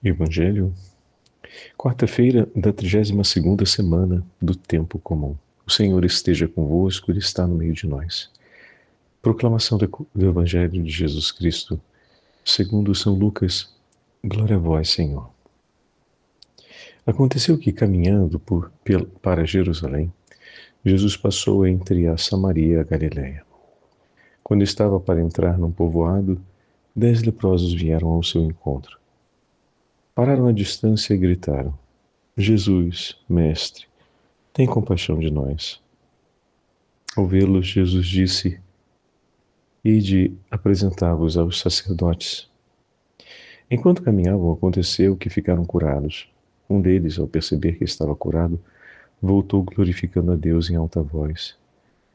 Evangelho, quarta-feira da 32ª semana do Tempo Comum. O Senhor esteja convosco, Ele está no meio de nós. Proclamação do Evangelho de Jesus Cristo, segundo São Lucas. Glória a vós, Senhor. Aconteceu que, caminhando para Jerusalém, Jesus passou entre a Samaria e a Galiléia. Quando estava para entrar num povoado, 10 leprosos vieram ao seu encontro. Pararam à distância e gritaram: Jesus, Mestre, tem compaixão de nós. Ao vê-los, Jesus disse: Ide apresentar-vos aos sacerdotes. Enquanto caminhavam, aconteceu que ficaram curados. Um deles, ao perceber que estava curado, voltou glorificando a Deus em alta voz.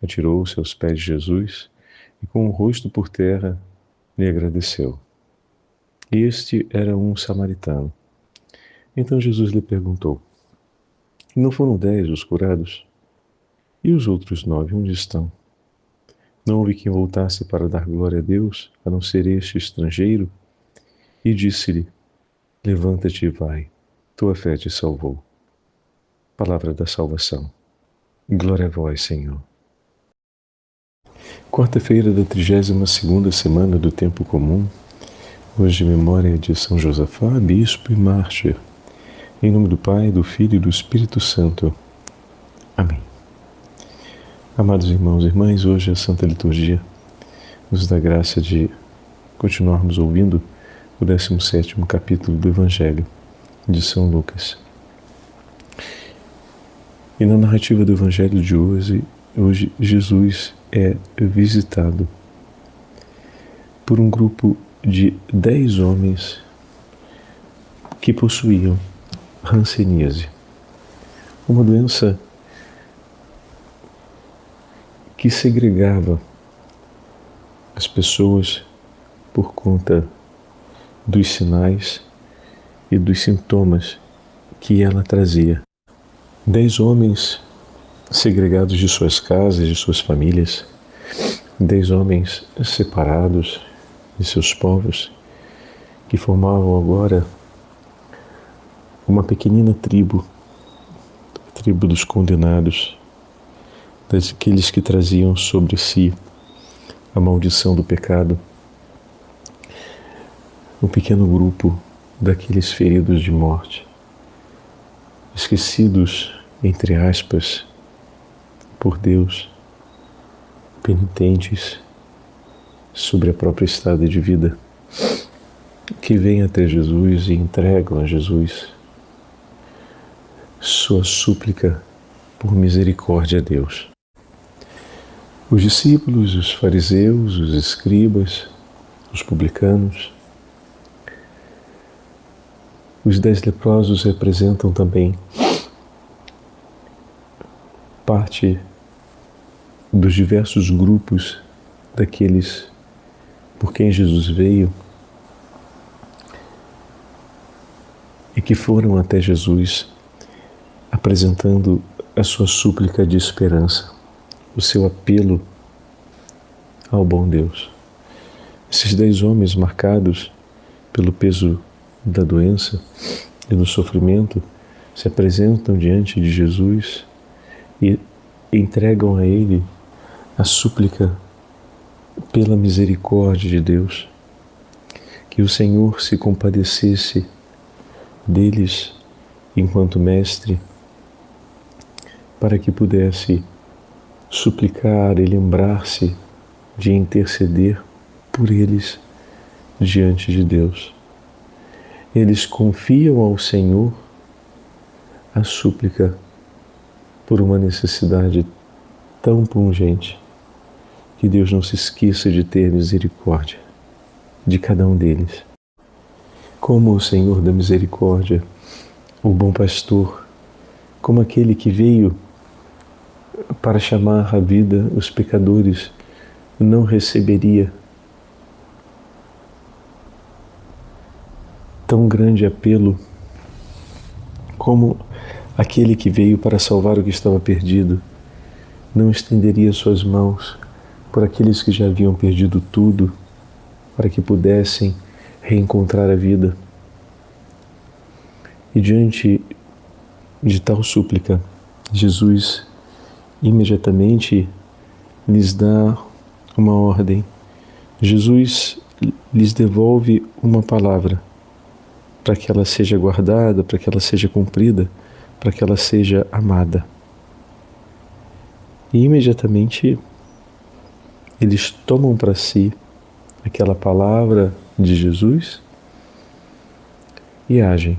Atirou-se aos pés de Jesus e, com o rosto por terra, lhe agradeceu. Este era um samaritano. Então Jesus lhe perguntou: Não foram 10 os curados? E os outros 9, onde estão? Não houve quem voltasse para dar glória a Deus, a não ser este estrangeiro? E disse-lhe: Levanta-te e vai, tua fé te salvou. Palavra da salvação. Glória a vós, Senhor. Quarta-feira da 32ª semana do Tempo Comum. Hoje, memória de São Josafá, bispo e mártir. Em nome do Pai, do Filho e do Espírito Santo. Amém. Amados irmãos e irmãs, hoje a Santa Liturgia nos dá graça de continuarmos ouvindo o 17º capítulo do Evangelho de São Lucas. E na narrativa do Evangelho de hoje Jesus é visitado por um grupo de 10 homens que possuíam hanseníase, uma doença que segregava as pessoas por conta dos sinais e dos sintomas que ela trazia. 10 homens segregados de suas casas, de suas famílias, 10 homens separados de seus povos, que formavam agora uma pequenina tribo, a tribo dos condenados, daqueles que traziam sobre si a maldição do pecado, um pequeno grupo daqueles feridos de morte, esquecidos, entre aspas, por Deus, penitentes sobre a própria estrada de vida, que vêm até Jesus e entregam a Jesus sua súplica por misericórdia a Deus. Os discípulos, os fariseus, os escribas, os publicanos, os 10 leprosos representam também parte dos diversos grupos daqueles por quem Jesus veio e que foram até Jesus apresentando a sua súplica de esperança, o seu apelo ao bom Deus. Esses 10 homens marcados pelo peso da doença e do sofrimento se apresentam diante de Jesus e entregam a Ele a súplica pela misericórdia de Deus, que o Senhor se compadecesse deles enquanto mestre, para que pudesse suplicar e lembrar-se de interceder por eles diante de Deus. Eles confiam ao Senhor a súplica por uma necessidade tão pungente, que Deus não se esqueça de ter misericórdia de cada um deles. Como o Senhor da misericórdia, o bom pastor, como aquele que veio para chamar à vida os pecadores, não receberia tão grande apelo como aquele que veio para salvar o que estava perdido, não estenderia suas mãos por aqueles que já haviam perdido tudo, para que pudessem reencontrar a vida. E diante de tal súplica, Jesus imediatamente lhes dá uma ordem. Jesus lhes devolve uma palavra para que ela seja guardada, para que ela seja cumprida, para que ela seja amada. E imediatamente eles tomam para si aquela palavra de Jesus e agem.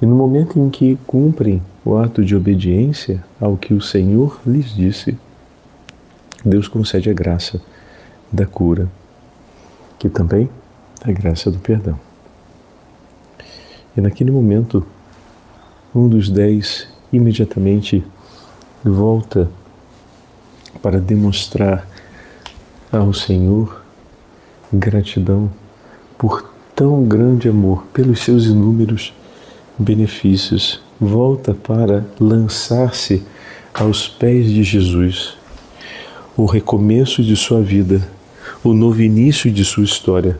E no momento em que cumprem o ato de obediência ao que o Senhor lhes disse, Deus concede a graça da cura, que também é a graça do perdão. E naquele momento, um dos 10 imediatamente volta para demonstrar ao Senhor gratidão por tão grande amor, pelos seus inúmeros benefícios. Volta para lançar-se aos pés de Jesus. O recomeço de sua vida, o novo início de sua história,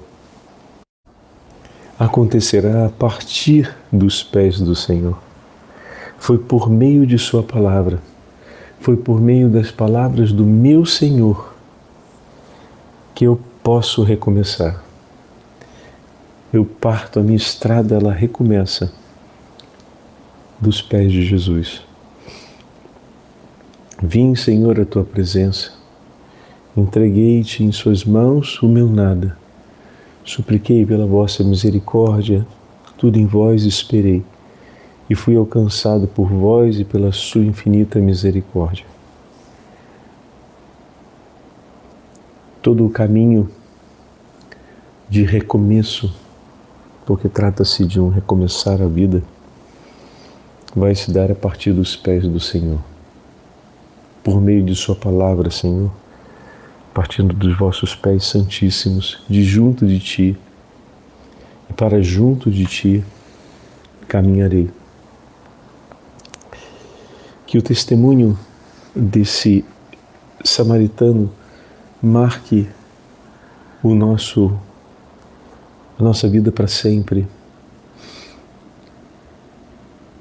acontecerá a partir dos pés do Senhor. Foi por meio de sua palavra, foi por meio das palavras do meu Senhor que eu posso recomeçar. Eu parto, a minha estrada, ela recomeça dos pés de Jesus. Vim, Senhor, à tua presença, entreguei-te em suas mãos o meu nada, supliquei pela vossa misericórdia, tudo em vós esperei, e fui alcançado por vós e pela sua infinita misericórdia. Todo o caminho de recomeço, porque trata-se de um recomeçar a vida, vai se dar a partir dos pés do Senhor. Por meio de sua palavra, Senhor, partindo dos vossos pés santíssimos, de junto de ti, e para junto de ti caminharei. Que o testemunho desse samaritano marque a nossa vida para sempre.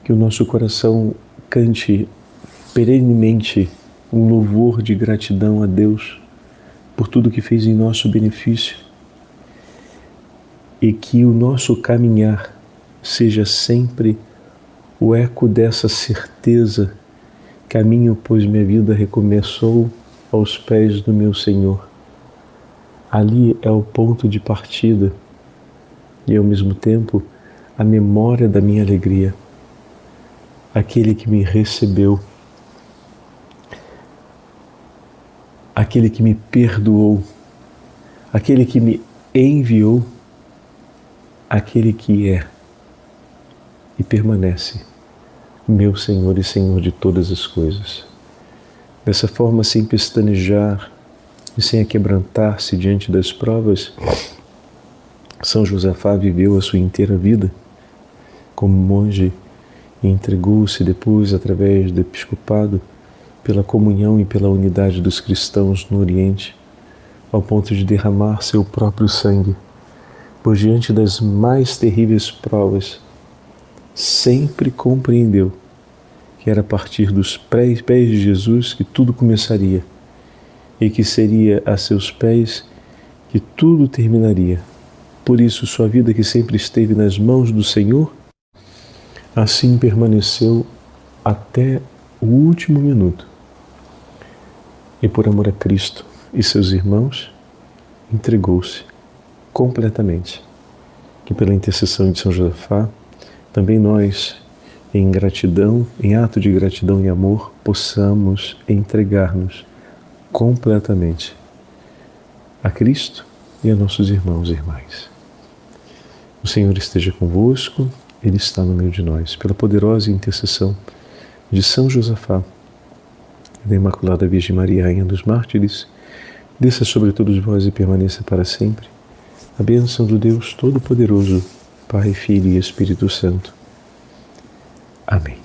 Que o nosso coração cante perenemente um louvor de gratidão a Deus por tudo que fez em nosso benefício, e que o nosso caminhar seja sempre o eco dessa certeza: caminho, pois minha vida recomeçou aos pés do meu Senhor. Ali é o ponto de partida e, ao mesmo tempo, a memória da minha alegria. Aquele que me recebeu, aquele que me perdoou, aquele que me enviou, aquele que é e permanece meu Senhor e Senhor de todas as coisas. Dessa forma, sem pestanejar e sem aquebrantar-se diante das provas, São Josafá viveu a sua inteira vida como monge e entregou-se depois, através do episcopado, pela comunhão e pela unidade dos cristãos no Oriente, ao ponto de derramar seu próprio sangue, pois diante das mais terríveis provas, sempre compreendeu que era a partir dos pés de Jesus que tudo começaria, e que seria a seus pés que tudo terminaria. Por isso, sua vida, que sempre esteve nas mãos do Senhor, assim permaneceu até o último minuto. E por amor a Cristo e seus irmãos, entregou-se completamente. Que pela intercessão de São Josafá, também nós, em gratidão, em ato de gratidão e amor, possamos entregar-nos completamente a Cristo e a nossos irmãos e irmãs. O Senhor esteja convosco, Ele está no meio de nós. Pela poderosa intercessão de São Josafá, da Imaculada Virgem Maria, Rainha dos Mártires, desça sobre todos vós e permaneça para sempre a bênção do Deus Todo-Poderoso, Pai, Filho e Espírito Santo. Amém.